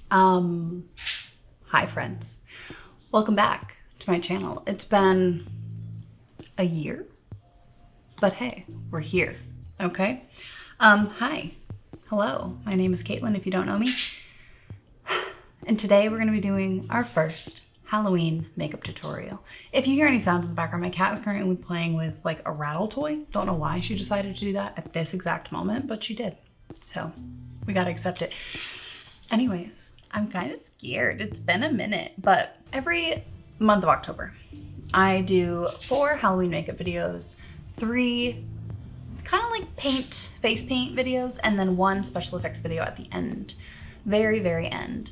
Hi friends. Welcome back to my channel. It's been a year, but hey, we're here, okay? Hi, hello, my name is Caitlin if you don't know me. And today we're gonna be doing our first Halloween makeup tutorial. If you hear any sounds in the background, my cat is currently playing with like a rattle toy. Don't know why she decided to do that at this exact moment, but she did. So we gotta accept it. Anyways, I'm kind of scared. It's been a minute, but every month of October, I do 4 Halloween makeup videos, 3 kind of like face paint videos, and then 1 special effects video at the end, very, very end.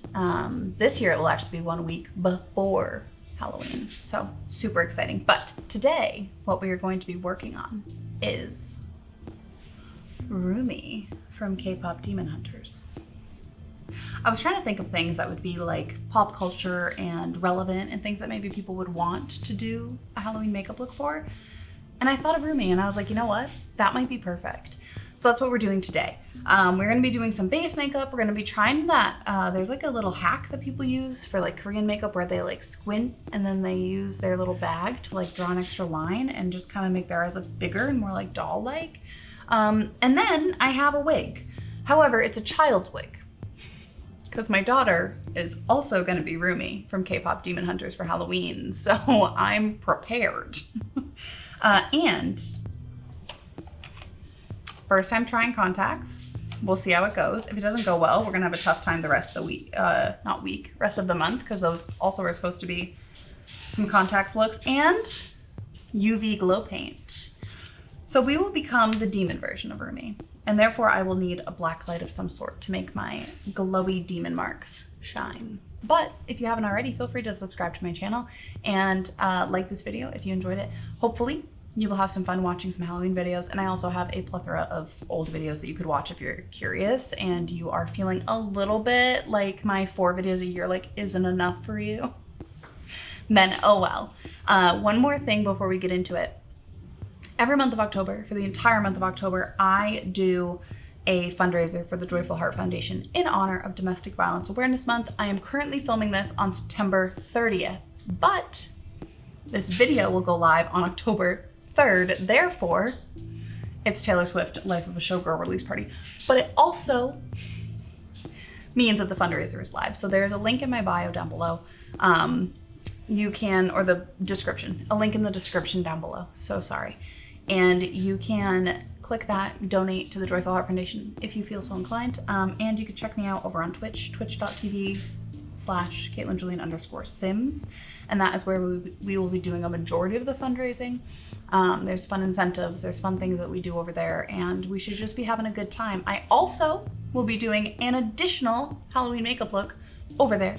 This year it will actually be 1 week before Halloween, so super exciting. But today, what we are going to be working on is Rumi from K-pop Demon Hunters. I was trying to think of things that would be like pop culture and relevant and things that maybe people would want to do a Halloween makeup look for. And I thought of Rumi and I was like, you know what? That might be perfect. So that's what we're doing today. We're gonna be doing some base makeup. We're gonna be trying that. There's like a little hack that people use for like Korean makeup where they like squint and then they use their little bag to like draw an extra line and just kind of make their eyes look bigger and more like doll-like. And then I have a wig. However, it's a child's wig, because my daughter is also going to be Rumi from K-pop Demon Hunters for Halloween, so I'm prepared. And first time trying contacts. We'll see how it goes. If it doesn't go well, we're gonna have a tough time the rest of the week, rest of the month, because those also are supposed to be some contacts looks, and UV glow paint. So we will become the demon version of Rumi, and therefore I will need a black light of some sort to make my glowy demon marks shine. But if you haven't already, feel free to subscribe to my channel and like this video if you enjoyed it. Hopefully you will have some fun watching some Halloween videos, and I also have a plethora of old videos that you could watch if you're curious and you are feeling a little bit like my 4 videos a year like isn't enough for you. Then oh well. One more thing before we get into it. Every month of October, for the entire month of October, I do a fundraiser for the Joyful Heart Foundation in honor of Domestic Violence Awareness Month. I am currently filming this on September 30th, but this video will go live on October 3rd. Therefore, it's Taylor Swift Life of a Showgirl release party. But it also means that the fundraiser is live. So there's a link in my bio down below. You can, or the description, a link in the description down below. So sorry. And you can click that, donate to the Joyful Heart Foundation if you feel so inclined. And you can check me out over on Twitch, twitch.tv/CaitlinJulian_Sims. And that is where we will be doing a majority of the fundraising. There's fun incentives, there's fun things that we do over there, and we should just be having a good time. I also will be doing an additional Halloween makeup look over there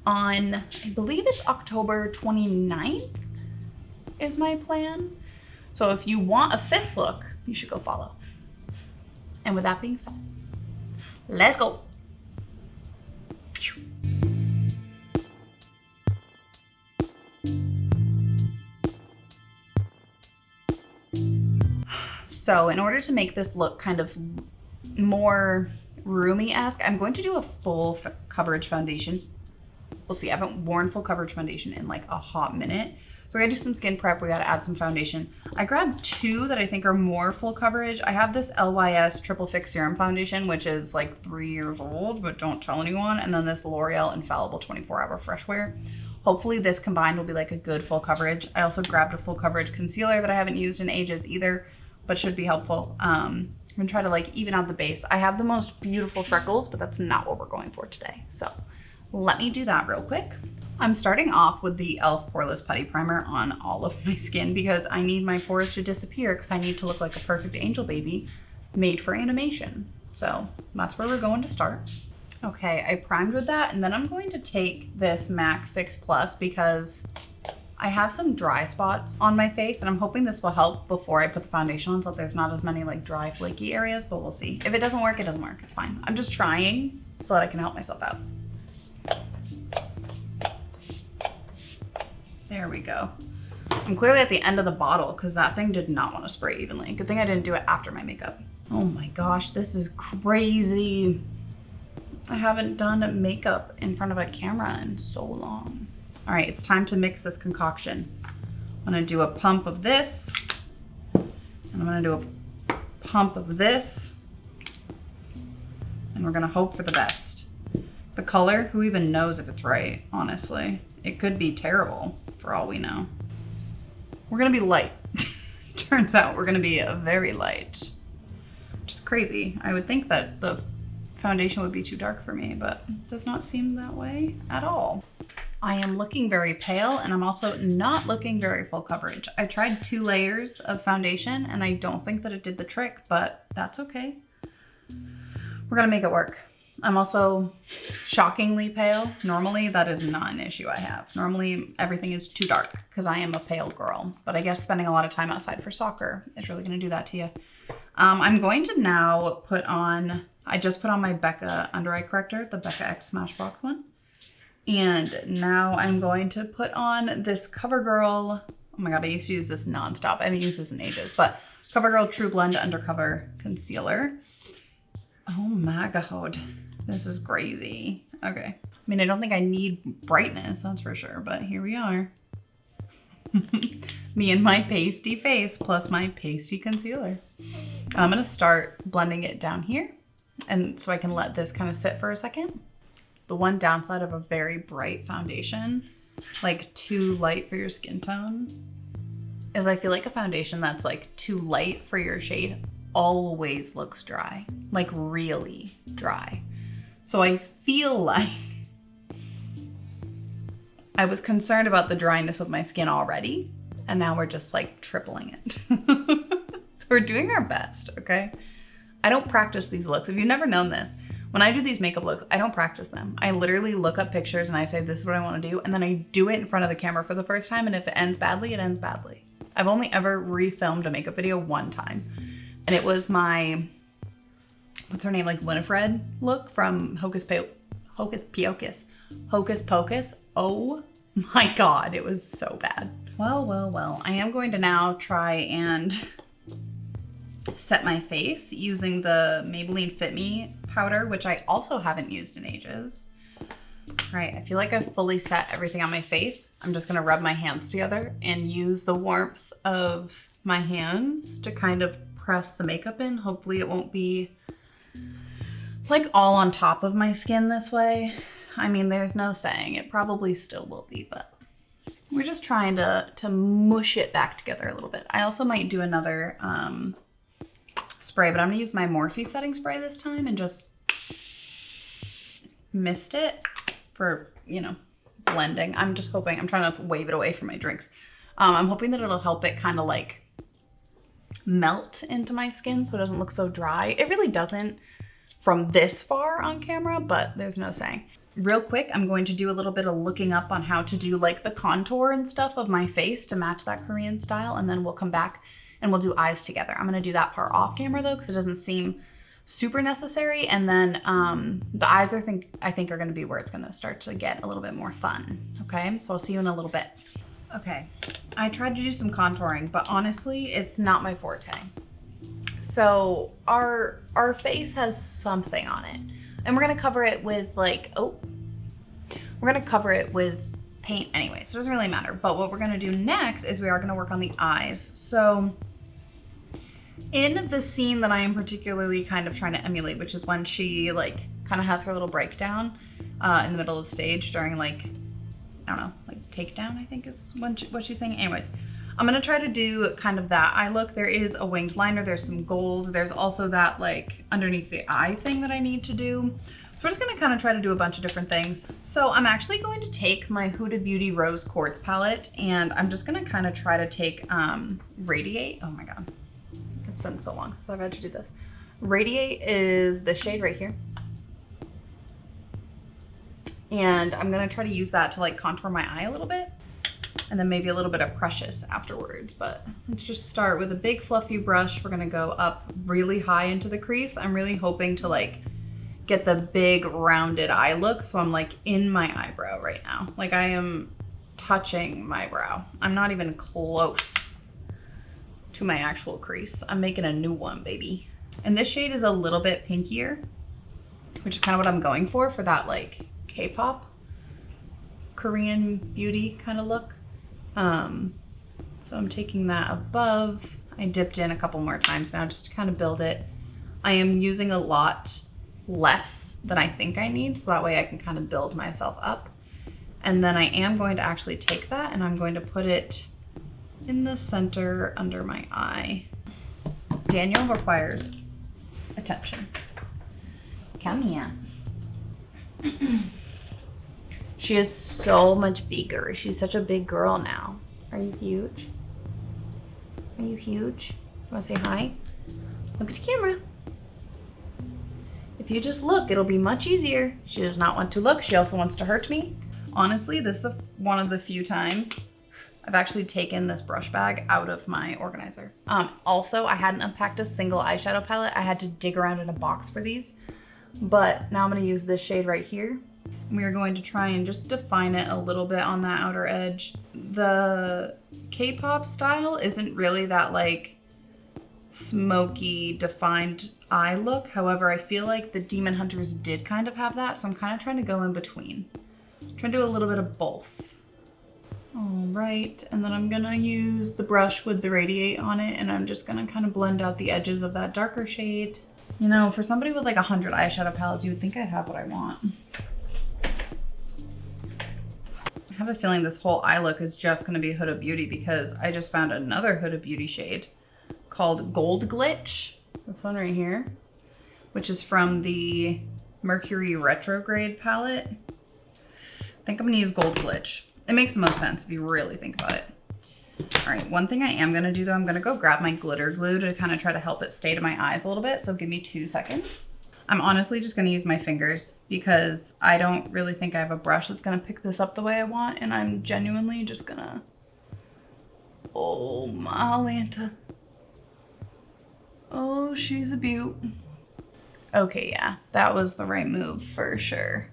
on, I believe it's October 29th is my plan. So if you want a 5th look, you should go follow. And with that being said, let's go. So in order to make this look kind of more Rumi-esque, I'm going to do a full coverage foundation. We'll see, I haven't worn full coverage foundation in like a hot minute. So we're gonna do some skin prep, we gotta add some foundation. I grabbed 2 that I think are more full coverage. I have this LYS Triple Fix Serum Foundation, which is like 3 years old, but don't tell anyone. And then this L'Oreal Infallible 24-Hour Fresh Wear. Hopefully this combined will be like a good full coverage. I also grabbed a full coverage concealer that I haven't used in ages either, but should be helpful. I'm gonna try to like even out the base. I have the most beautiful freckles, but that's not what we're going for today. So let me do that real quick. I'm starting off with the e.l.f. Poreless Putty Primer on all of my skin because I need my pores to disappear because I need to look like a perfect angel baby made for animation. So that's where we're going to start. Okay, I primed with that, and then I'm going to take this MAC Fix Plus because I have some dry spots on my face, and I'm hoping this will help before I put the foundation on so that there's not as many like dry, flaky areas, but we'll see. If it doesn't work, it doesn't work. It's fine. I'm just trying so that I can help myself out. There we go. I'm clearly at the end of the bottle because that thing did not want to spray evenly. Good thing I didn't do it after my makeup. Oh my gosh, this is crazy. I haven't done makeup in front of a camera in so long. All right, it's time to mix this concoction. I'm gonna do a pump of this, and I'm gonna do a pump of this, and we're gonna hope for the best. The color, who even knows if it's right, honestly. It could be terrible for all we know. We're gonna be light. Turns out we're gonna be very light, which is crazy. I would think that the foundation would be too dark for me, but it does not seem that way at all. I am looking very pale, and I'm also not looking very full coverage. I tried 2 layers of foundation and I don't think that it did the trick, but that's okay. We're gonna make it work. I'm also shockingly pale. Normally that is not an issue I have. Normally everything is too dark because I am a pale girl, but I guess spending a lot of time outside for soccer is really gonna do that to you. I'm going to now put on, I just put on my Becca under eye corrector, the Becca X Smashbox one. And now I'm going to put on this CoverGirl, oh my God, I used to use this nonstop. I haven't used this in ages, but CoverGirl True Blend Undercover Concealer. Oh my God, this is crazy. Okay. I mean, I don't think I need brightness, that's for sure, but here we are. Me and my pasty face plus my pasty concealer. I'm gonna start blending it down here, and so I can let this kind of sit for a second. The one downside of a very bright foundation, like too light for your skin tone, is I feel like a foundation that's like too light for your shade always looks dry, like really dry. So I feel like I was concerned about the dryness of my skin already, and now we're just like tripling it. So we're doing our best, okay? I don't practice these looks. If you've never known this, when I do these makeup looks, I don't practice them. I literally look up pictures and I say, this is what I want to do. And then I do it in front of the camera for the first time. And if it ends badly, it ends badly. I've only ever refilmed a makeup video one time. And it was my, what's her name? Like Winifred look from Hocus Pocus. Oh my God, it was so bad. Well. I am going to now try and set my face using the Maybelline Fit Me powder, which I also haven't used in ages. All right, I feel like I've fully set everything on my face. I'm just gonna rub my hands together and use the warmth of my hands to kind of press the makeup in. Hopefully it won't be like all on top of my skin this way. I mean, there's no saying. It probably still will be, but we're just trying to mush it back together a little bit. I also might do another spray, but I'm gonna use my Morphe setting spray this time and just mist it for, you know, blending. I'm just hoping, I'm trying to wave it away from my drinks. I'm hoping that it'll help it kind of like melt into my skin so it doesn't look so dry. It really doesn't from this far on camera, but there's no saying. Real quick, I'm going to do a little bit of looking up on how to do like the contour and stuff of my face to match that Korean style, and then we'll come back and we'll do eyes together. I'm gonna do that part off camera though, because it doesn't seem super necessary. And then the eyes I think are gonna be where it's gonna start to get a little bit more fun. Okay, so I'll see you in a little bit. Okay, I tried to do some contouring, but honestly, it's not my forte. So our face has something on it, and we're gonna cover it with like, we're gonna cover it with paint anyway, so it doesn't really matter. But what we're gonna do next is we are gonna work on the eyes. So in the scene that I am particularly kind of trying to emulate, which is when she like kind of has her little breakdown in the middle of the stage during like, I don't know, like takedown, I think is what she's saying. Anyways, I'm gonna try to do kind of that eye look. There is a winged liner, there's some gold, there's also that like underneath the eye thing that I need to do. So we're just gonna kind of try to do a bunch of different things. So I'm actually going to take my Huda Beauty Rose Quartz palette, and I'm just gonna kind of try to take Radiate. Oh my God, it's been so long since I've had to do this. Radiate is the shade right here. And I'm gonna try to use that to like contour my eye a little bit, and then maybe a little bit of Precious afterwards. But let's just start with a big fluffy brush. We're gonna go up really high into the crease. I'm really hoping to like get the big rounded eye look. So I'm like in my eyebrow right now. Like I am touching my brow. I'm not even close to my actual crease. I'm making a new one, baby. And this shade is a little bit pinkier. which is kind of what I'm going for that like K-pop, Korean beauty kind of look. So I'm taking that above. I dipped in a couple more times now just to kind of build it. I am using a lot less than I think I need, so that way I can kind of build myself up. And then I am going to actually take that and I'm going to put it in the center under my eye. Daniel requires attention. Come here. She is so much bigger. She's such a big girl now. Are you huge? Are you huge? Want to say hi? Look at the camera. If you just look, it'll be much easier. She does not want to look. She also wants to hurt me. Honestly, this is one of the few times I've actually taken this brush bag out of my organizer. Also, I hadn't unpacked a single eyeshadow palette. I had to dig around in a box for these. But now I'm gonna use this shade right here. We are going to try and just define it a little bit on that outer edge. The K-pop style isn't really that like smoky, defined eye look. However, I feel like the Demon Hunters did kind of have that, so I'm kind of trying to go in between. I'm trying to do a little bit of both. All right, and then I'm gonna use the brush with the radiate on it, and I'm just gonna kind of blend out the edges of that darker shade. You know, for somebody with like 100 eyeshadow palettes, you would think I'd have what I want. I have a feeling this whole eye look is just gonna be Huda Beauty because I just found another Huda Beauty shade called Gold Glitch. This one right here, which is from the Mercury Retrograde palette. I think I'm gonna use Gold Glitch. It makes the most sense if you really think about it. All right, one thing I am gonna do though, I'm gonna go grab my glitter glue to kind of try to help it stay to my eyes a little bit. So give me 2 seconds. I'm honestly just gonna use my fingers because I don't really think I have a brush that's gonna pick this up the way I want. And I'm genuinely just gonna, oh my Lanta. Oh, she's a beaut. Okay, yeah, that was the right move for sure.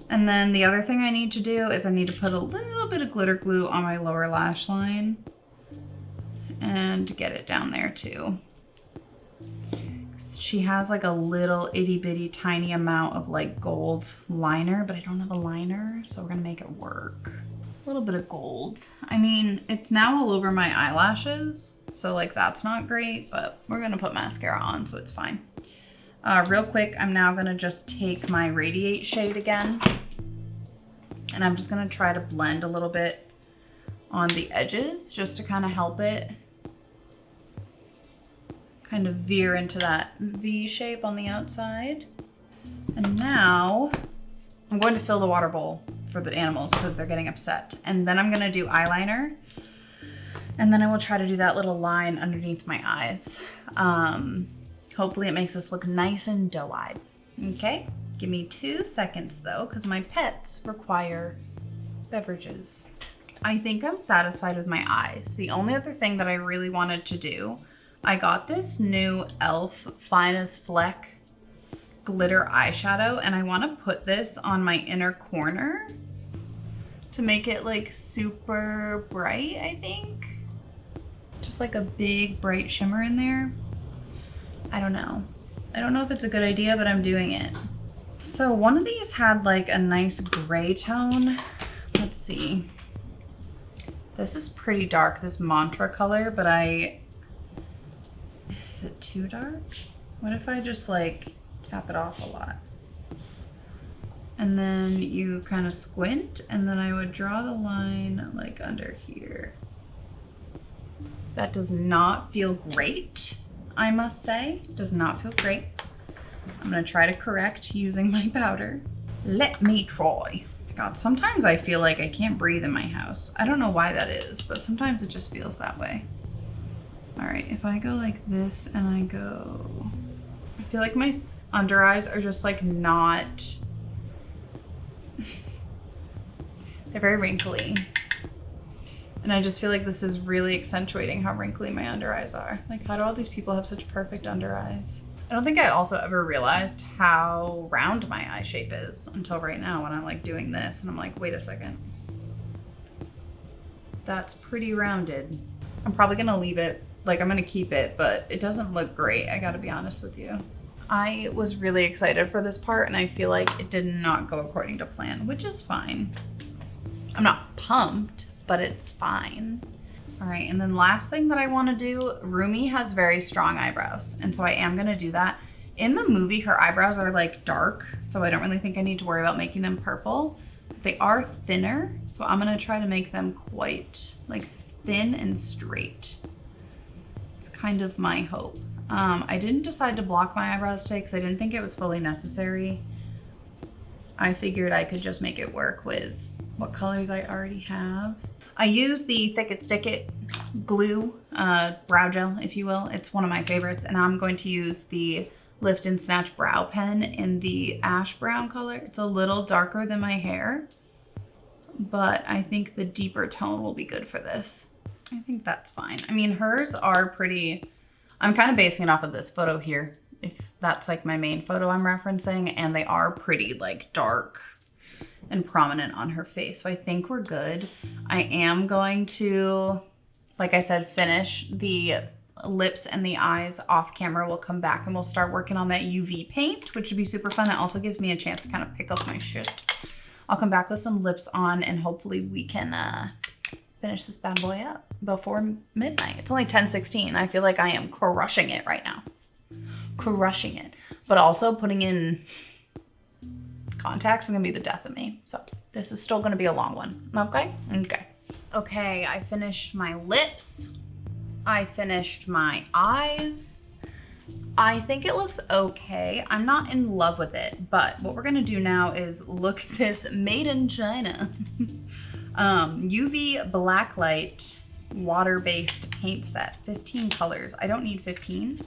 And then the other thing I need to do is I need to put a little bit of glitter glue on my lower lash line and get it down there too. She has like a little itty bitty tiny amount of like gold liner, but I don't have a liner, so we're gonna make it work. A little bit of gold. I mean, it's now all over my eyelashes, so like that's not great, but we're gonna put mascara on, so it's fine. Real quick, I'm now gonna just take my Radiate shade again, and I'm just gonna try to blend a little bit on the edges just to kind of help it kind of veer into that V shape on the outside. And now I'm going to fill the water bowl for the animals because they're getting upset. And then I'm gonna do eyeliner, and then I will try to do that little line underneath my eyes. Hopefully it makes us look nice and doe-eyed. Okay, give me 2 seconds though, because my pets require beverages. I think I'm satisfied with my eyes. The only other thing that I really wanted to do, I got this new e.l.f. Fine as Fleck glitter eyeshadow, and I want to put this on my inner corner to make it like super bright, I think. Just like a big bright shimmer in there. I don't know. I don't know if it's a good idea, but I'm doing it. So one of these had like a nice gray tone. Let's see. This is pretty dark, this mantra color, but is it too dark? What if I just like tap it off a lot? And then you kind of squint, and then I would draw the line like under here. That does not feel great, I must say. Does not feel great. I'm gonna try to correct using my powder. Let me try. God, sometimes I feel like I can't breathe in my house. I don't know why that is, but sometimes it just feels that way. All right, if I go like this and I go, I feel like my under eyes are just like not, they're very wrinkly. And I just feel like this is really accentuating how wrinkly my under eyes are. Like, how do all these people have such perfect under eyes? I don't think I also ever realized how round my eye shape is until right now when I'm like doing this and I'm like, wait a second. That's pretty rounded. I'm probably gonna leave it, like I'm gonna keep it, but it doesn't look great, I gotta be honest with you. I was really excited for this part and I feel like it did not go according to plan, which is fine. I'm not pumped, but it's fine. All right, and then last thing that I wanna do, Rumi has very strong eyebrows, and so I am gonna do that. In the movie, her eyebrows are like dark, so I don't really think I need to worry about making them purple. They are thinner, so I'm gonna try to make them quite like thin and straight. It's kind of my hope. I didn't decide to block my eyebrows today because I didn't think it was fully necessary. I figured I could just make it work with what colors I already have. I use the Thick It Stick It glue, brow gel, if you will. It's one of my favorites, and I'm going to use the Lift and Snatch brow pen in the ash brown color. It's a little darker than my hair, but I think the deeper tone will be good for this. I think that's fine. I mean, hers are pretty, I'm kind of basing it off of this photo here, if that's like my main photo I'm referencing, and they are pretty like dark and prominent on her face. So I think we're good. I am going to, like I said, finish the lips and the eyes off camera. We'll come back and we'll start working on that UV paint, which would be super fun. It also gives me a chance to kind of pick up my shit. I'll come back with some lips on and hopefully we can finish this bad boy up before midnight. It's only 10:16. I feel like I am crushing it right now. Crushing it. But also putting in contacts is gonna be the death of me. So this is still gonna be a long one, okay? Okay. Okay, I finished my lips. I finished my eyes. I think it looks okay. I'm not in love with it, but what we're gonna do now is look at this made in China UV Blacklight water-based paint set, 15 colors. I don't need 15.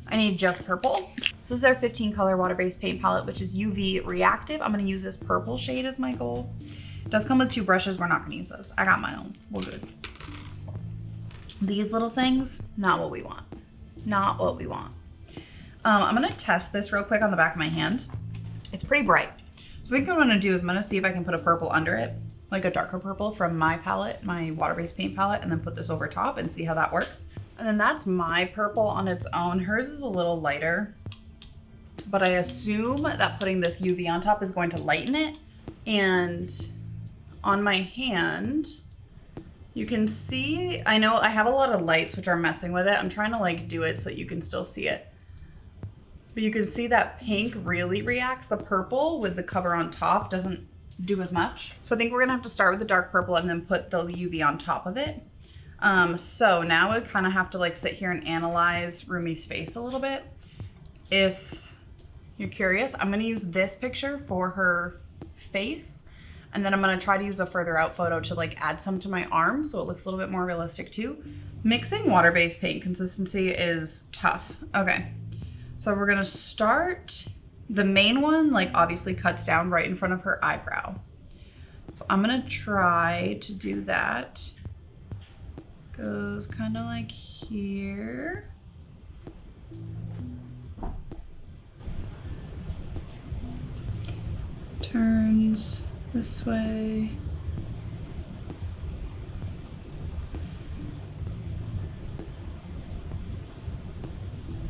I need just purple. So this is our 15 color water-based paint palette, which is UV reactive. I'm gonna use this purple shade as my goal. It does come with 2 brushes. We're not gonna use those. I got my own, we're good. These little things, not what we want. Not what we want. I'm gonna test this real quick on the back of my hand. It's pretty bright. So I think what I'm gonna do is I'm gonna see if I can put a purple under it, like a darker purple from my palette, my water-based paint palette, and then put this over top and see how that works. And then that's my purple on its own. Hers is a little lighter, but I assume that putting this UV on top is going to lighten it. And on my hand, you can see, I know I have a lot of lights which are messing with it. I'm trying to like do it so that you can still see it. But you can see that pink really reacts. The purple with the cover on top doesn't do as much. So I think we're gonna have to start with the dark purple and then put the UV on top of it. So now I kind of have to like sit here and analyze Rumi's face a little bit. If you're curious, I'm gonna use this picture for her face. And then I'm gonna try to use a further out photo to like add some to my arm so it looks a little bit more realistic too. Mixing water-based paint consistency is tough. Okay, so we're gonna start, the main one like obviously cuts down right in front of her eyebrow. So I'm gonna try to do that. Goes kind of like here. Turns this way.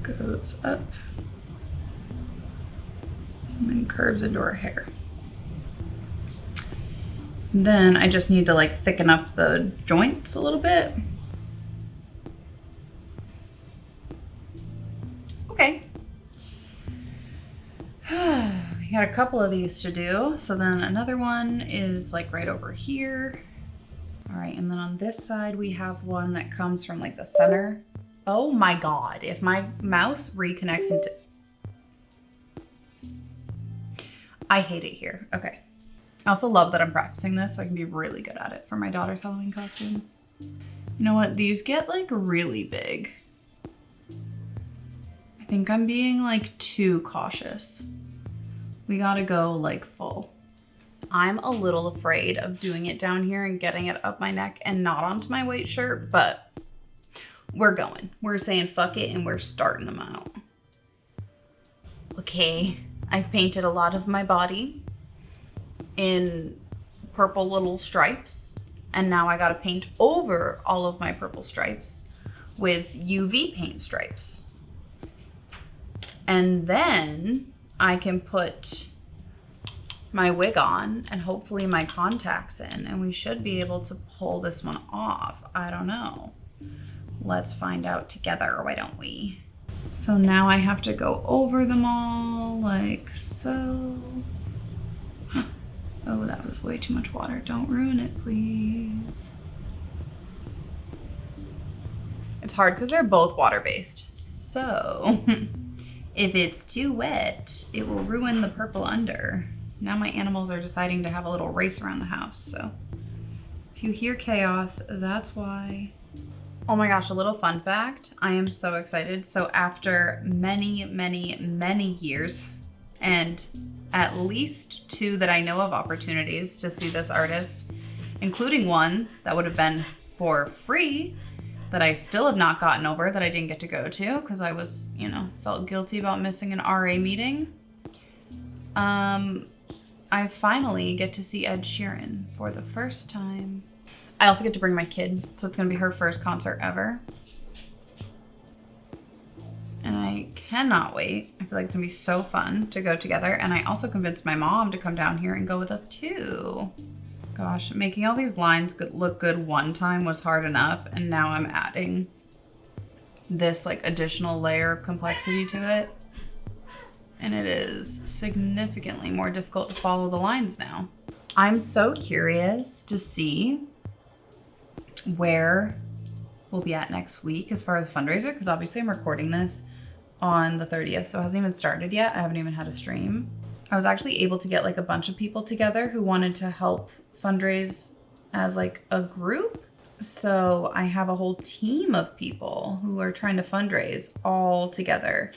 Goes up. And then curves into her hair. Then I just need to like thicken up the joints a little bit. Okay. We got a couple of these to do. So then another one is like right over here. All right, and then on this side, we have one that comes from like the center. Oh my God, if my mouse reconnects into, I hate it here. Okay. I also love that I'm practicing this so I can be really good at it for my daughter's Halloween costume. You know what? These get like really big. I think I'm being like too cautious. We gotta go like full. I'm a little afraid of doing it down here and getting it up my neck and not onto my white shirt, but we're going. We're saying fuck it and we're starting them out. Okay, I've painted a lot of my body in purple little stripes, and now I gotta paint over all of my purple stripes with UV paint stripes. And then I can put my wig on and hopefully my contacts in, and we should be able to pull this one off. I don't know. Let's find out together, why don't we? So now I have to go over them all like so. Oh, that was way too much water. Don't ruin it, please. It's hard because they're both water-based. So if it's too wet, it will ruin the purple under. Now my animals are deciding to have a little race around the house. So if you hear chaos, that's why. Oh my gosh, a little fun fact. I am so excited. So after many, many, many years, and at least 2 that I know of opportunities to see this artist, including one that would have been for free that I still have not gotten over, that I didn't get to go to because I was, you know, felt guilty about missing an RA meeting. I finally get to see Ed Sheeran for the first time. I also get to bring my kid, so it's gonna be her first concert ever. And I cannot wait. I feel like it's gonna be so fun to go together. And I also convinced my mom to come down here and go with us too. Gosh, making all these lines look good one time was hard enough, and now I'm adding this like additional layer of complexity to it. And it is significantly more difficult to follow the lines now. I'm so curious to see where we'll be at next week as far as fundraiser, because obviously I'm recording this on the 30th, so it hasn't even started yet. I haven't even had a stream. I was actually able to get like a bunch of people together who wanted to help fundraise as like a group. So I have a whole team of people who are trying to fundraise all together.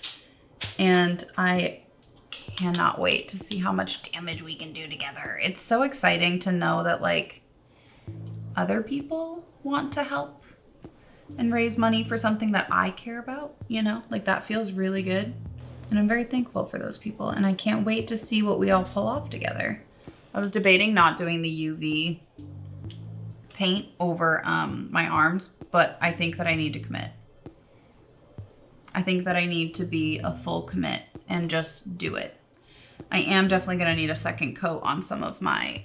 And I cannot wait to see how much damage we can do together. It's so exciting to know that like other people want to help and raise money for something that I care about, you know, like that feels really good. And I'm very thankful for those people. And I can't wait to see what we all pull off together. I was debating not doing the UV paint over my arms, but I think that I need to commit. I think that I need to be a full commit and just do it. I am definitely gonna need a second coat on some of my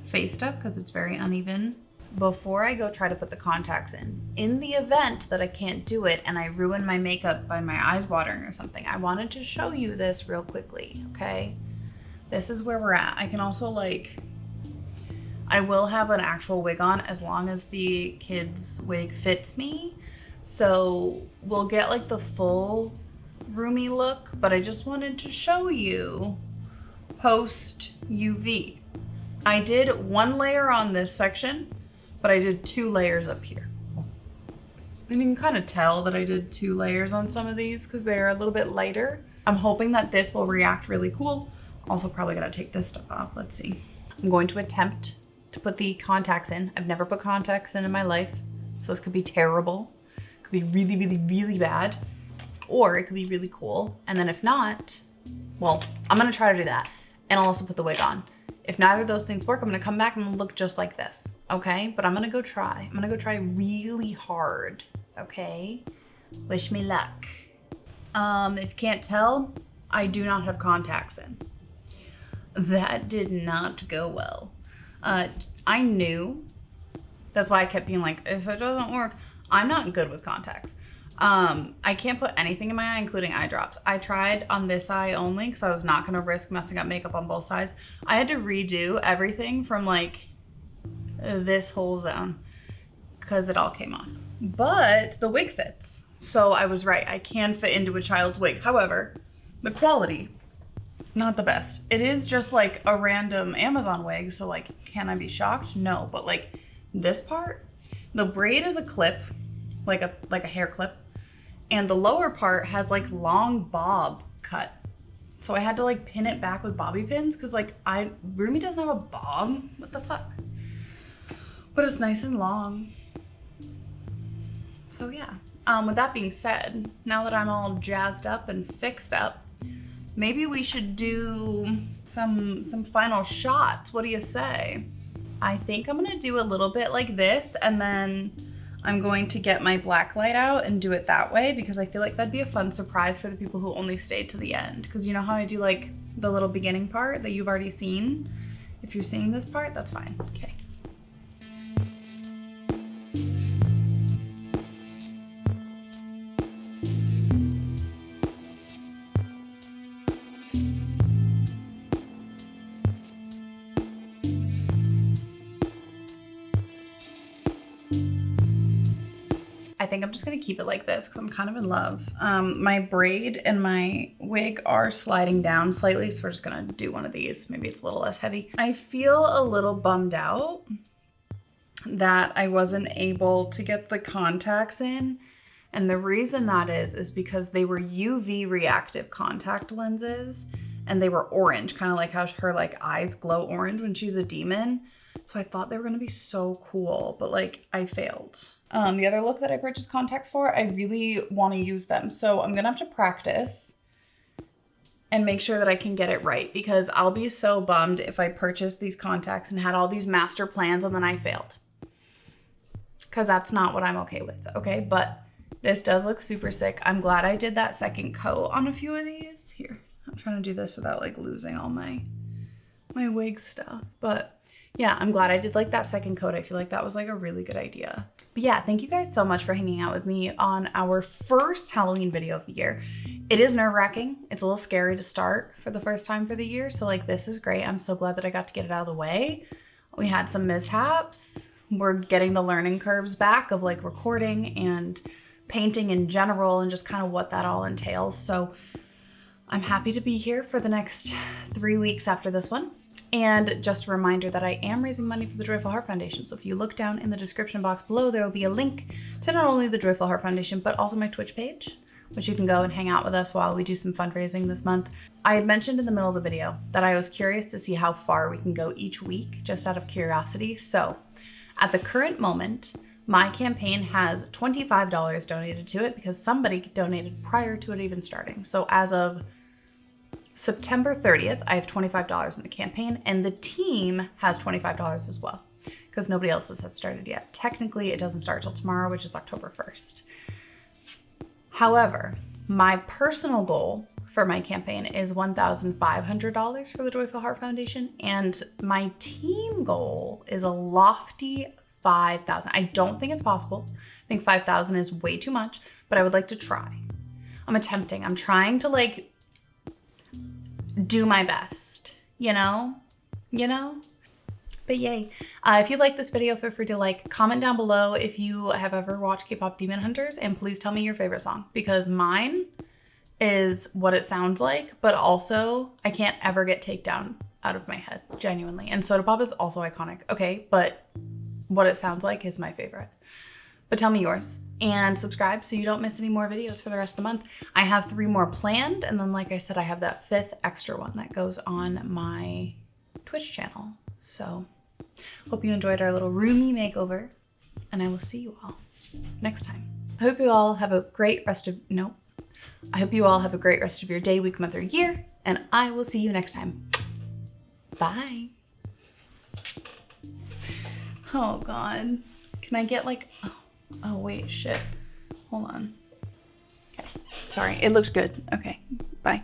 face stuff because it's very uneven. Before I go try to put the contacts in the event that I can't do it and I ruin my makeup by my eyes watering or something, I wanted to show you this real quickly, okay? This is where we're at. I can also like, I will have an actual wig on as long as the kid's wig fits me. So we'll get like the full Rumi look, but I just wanted to show you post UV. I did 1 layer on this section, but I did 2 layers up here. And you can kind of tell that I did 2 layers on some of these because they're a little bit lighter. I'm hoping that this will react really cool. Also probably gonna take this stuff off. Let's see. I'm going to attempt to put the contacts in. I've never put contacts in my life, so this could be terrible. It could be really, really, really bad, or it could be really cool. And then if not, well, I'm gonna try to do that. And I'll also put the wig on. If neither of those things work, I'm gonna come back and I'm gonna look just like this, okay? But I'm gonna go try. I'm gonna go try really hard, okay? Wish me luck. If you can't tell, I do not have contacts in. That did not go well. I knew, that's why I kept being like, if it doesn't work, I'm not good with contacts. I can't put anything in my eye, including eye drops. I tried on this eye only because I was not gonna risk messing up makeup on both sides. I had to redo everything from like this whole zone because it all came off. But the wig fits. So I was right, I can fit into a child's wig. However, the quality, not the best. It is just like a random Amazon wig, so like, can I be shocked? No, but like this part, the braid is a clip, like a hair clip, and the lower part has like long bob cut. So I had to like pin it back with bobby pins because like Rumi doesn't have a bob, what the fuck? But it's nice and long. So yeah, with that being said, now that I'm all jazzed up and fixed up, maybe we should do some final shots. What do you say? I think I'm gonna do a little bit like this, and then I'm going to get my black light out and do it that way because I feel like that'd be a fun surprise for the people who only stayed to the end. Because you know how I do like the little beginning part that you've already seen? If you're seeing this part, that's fine. Okay. I think I'm just gonna keep it like this because I'm kind of in love. My braid and my wig are sliding down slightly, so we're just gonna do one of these. Maybe it's a little less heavy. I feel a little bummed out that I wasn't able to get the contacts in. And the reason that is because they were UV reactive contact lenses and they were orange, kind of like how her like eyes glow orange when she's a demon. So I thought they were gonna be so cool, but like I failed. The other look that I purchased contacts for, I really want to use them. So I'm gonna have to practice and make sure that I can get it right because I'll be so bummed if I purchased these contacts and had all these master plans and then I failed. Because that's not what I'm okay with, okay? But this does look super sick. I'm glad I did that second coat on a few of these. Here, I'm trying to do this without like losing all my wig stuff. But yeah, I'm glad I did like that second coat. I feel like that was like a really good idea. But yeah, thank you guys so much for hanging out with me on our first Halloween video of the year. It is nerve-wracking. It's a little scary to start for the first time for the year. So like this is great. I'm so glad that I got to get it out of the way. We had some mishaps. We're getting the learning curves back of like recording and painting in general and just kind of what that all entails. So I'm happy to be here for the next 3 weeks after this one. And just a reminder that I am raising money for the Joyful Heart Foundation. So if you look down in the description box below, there will be a link to not only the Joyful Heart Foundation, but also my Twitch page, which you can go and hang out with us while we do some fundraising this month. I had mentioned in the middle of the video that I was curious to see how far we can go each week, just out of curiosity. So at the current moment, my campaign has $25 donated to it because somebody donated prior to it even starting. So as of September 30th, I have $25 in the campaign and the team has $25 as well because nobody else has started yet. Technically, it doesn't start till tomorrow, which is October 1st. However, my personal goal for my campaign is $1,500 for the Joyful Heart Foundation and my team goal is a lofty $5,000. I don't think it's possible. I think $5,000 is way too much, but I would like to try. I'm attempting. I'm trying to like do my best, you know? But yay. If you like this video, feel free to like, comment down below if you have ever watched K-pop Demon Hunters, and please tell me your favorite song because mine is What It Sounds Like, but also I can't ever get Takedown out of my head, genuinely. And Soda Pop is also iconic, okay? But What It Sounds Like is my favorite. But tell me yours and subscribe so you don't miss any more videos for the rest of the month. I have 3 more planned, and then like I said, I have that 5th extra one that goes on my Twitch channel. So hope you enjoyed our little Rumi makeover, and I will see you all next time. I hope you all have a great rest of your day, week, month, or year, and I will see you next time. Bye. Oh God, can I get like, oh wait, shit. Hold on. Okay, sorry, it looks good. Okay, bye.